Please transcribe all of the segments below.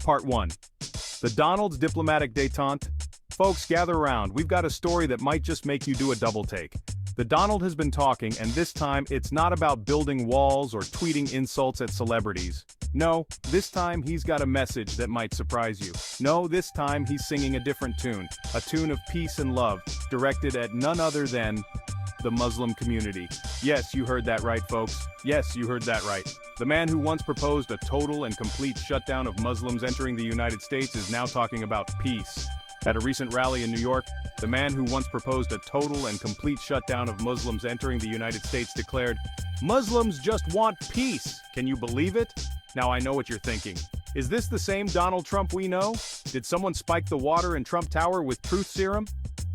Part 1. The Donald's Diplomatic Détente. Folks, gather around, we've got a story that might just make you do a double take. The Donald has been talking, and this time it's not about building walls or tweeting insults at celebrities. No, this time he's got a message that might surprise you. No, this time he's singing a different tune, a tune of peace and love, directed at none other than the Muslim community. Yes, you heard that right, folks. Yes, you heard that right. The man who once proposed a total and complete shutdown of Muslims entering the United States is now talking about peace. At a recent rally in New York, the man who once proposed a total and complete shutdown of Muslims entering the United States declared, "Muslims just want peace." Can you believe it? Now I know what you're thinking. Is this the same Donald Trump we know? Did someone spike the water in Trump Tower with truth serum?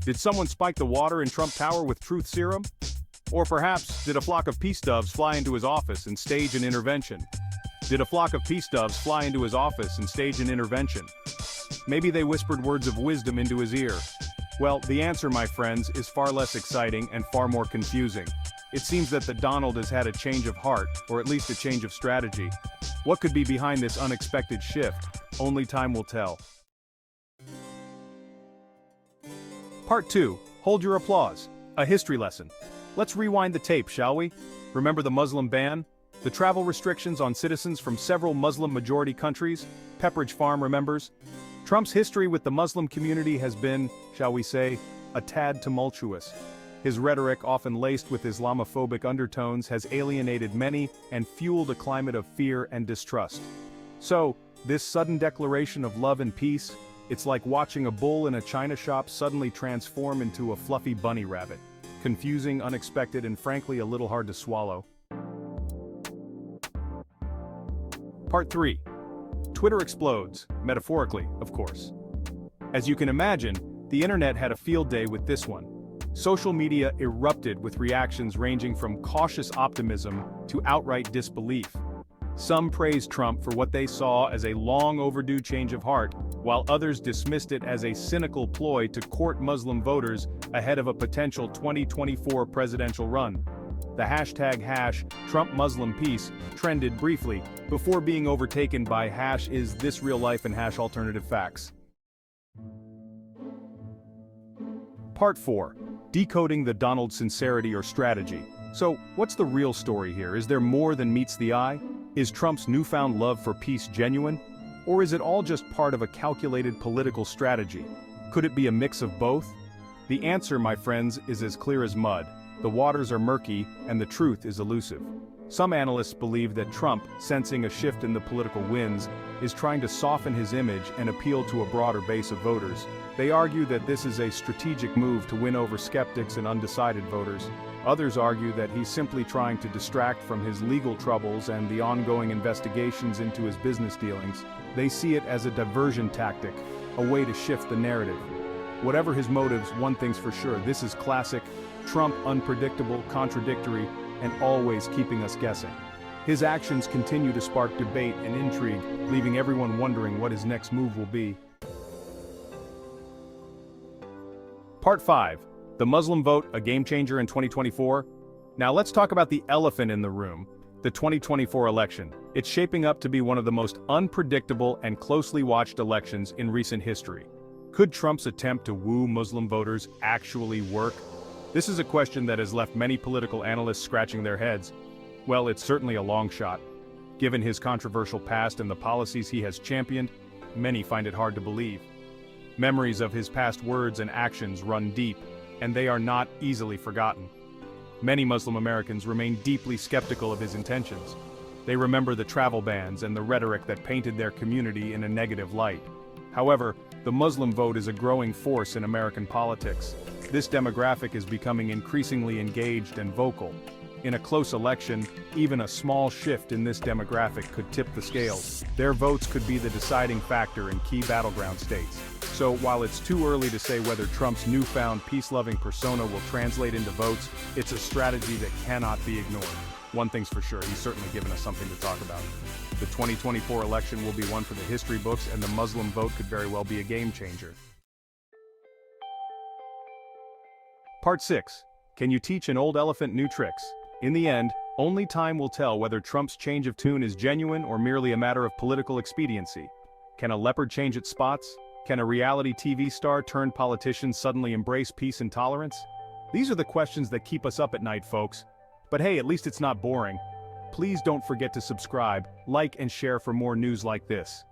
Did someone spike the water in Trump Tower with truth serum? Or perhaps, did a flock of peace doves fly into his office and stage an intervention? Did a flock of peace doves fly into his office and stage an intervention? Maybe they whispered words of wisdom into his ear. Well, the answer, my friends, is far less exciting and far more confusing. It seems that the Donald has had a change of heart, or at least a change of strategy. What could be behind this unexpected shift? Only time will tell. Part 2. Hold your applause. A history lesson. Let's rewind the tape, shall we? Remember the Muslim ban? The travel restrictions on citizens from several Muslim-majority countries? Pepperidge Farm remembers? Trump's history with the Muslim community has been, shall we say, a tad tumultuous. His rhetoric, often laced with Islamophobic undertones, has alienated many and fueled a climate of fear and distrust. So, this sudden declaration of love and peace, it's like watching a bull in a china shop suddenly transform into a fluffy bunny rabbit. Confusing, unexpected, and frankly a little hard to swallow. Part 3. Twitter explodes, metaphorically, of course. As you can imagine, the internet had a field day with this one. Social media erupted with reactions ranging from cautious optimism to outright disbelief. Some praised Trump for what they saw as a long overdue change of heart, while others dismissed it as a cynical ploy to court Muslim voters ahead of a potential 2024 presidential run. The hashtag #TrumpMuslimPeace trended briefly, before being overtaken by #IsThisRealLife and #AlternativeFacts. Part 4. Decoding the Donald sincerity or strategy. So, what's the real story here? Is there more than meets the eye? Is Trump's newfound love for peace genuine? Or is it all just part of a calculated political strategy? Could it be a mix of both? The answer, my friends, is as clear as mud. The waters are murky, and the truth is elusive. Some analysts believe that Trump, sensing a shift in the political winds, is trying to soften his image and appeal to a broader base of voters. They argue that this is a strategic move to win over skeptics and undecided voters. Others argue that he's simply trying to distract from his legal troubles and the ongoing investigations into his business dealings. They see it as a diversion tactic, a way to shift the narrative. Whatever his motives, one thing's for sure, this is classic Trump, unpredictable, contradictory, and always keeping us guessing. His actions continue to spark debate and intrigue, leaving everyone wondering what his next move will be. Part 5. The Muslim vote, a game changer in 2024? Now let's talk about the elephant in the room, the 2024 election. It's shaping up to be one of the most unpredictable and closely watched elections in recent history. Could Trump's attempt to woo Muslim voters actually work? This is a question that has left many political analysts scratching their heads. Well, it's certainly a long shot. Given his controversial past and the policies he has championed, many find it hard to believe. Memories of his past words and actions run deep, and they are not easily forgotten. Many Muslim Americans remain deeply skeptical of his intentions. They remember the travel bans and the rhetoric that painted their community in a negative light. However, the Muslim vote is a growing force in American politics. This demographic is becoming increasingly engaged and vocal. In a close election, even a small shift in this demographic could tip the scales. Their votes could be the deciding factor in key battleground states. So while it's too early to say whether Trump's newfound peace-loving persona will translate into votes, it's a strategy that cannot be ignored. One thing's for sure, he's certainly given us something to talk about. The 2024 election will be one for the history books, and the Muslim vote could very well be a game changer. Part 6. Can you teach an old elephant new tricks? In the end, only time will tell whether Trump's change of tune is genuine or merely a matter of political expediency. Can a leopard change its spots? Can a reality TV star turned politician suddenly embrace peace and tolerance? These are the questions that keep us up at night, folks. But hey, at least it's not boring. Please don't forget to subscribe, like and share for more news like this.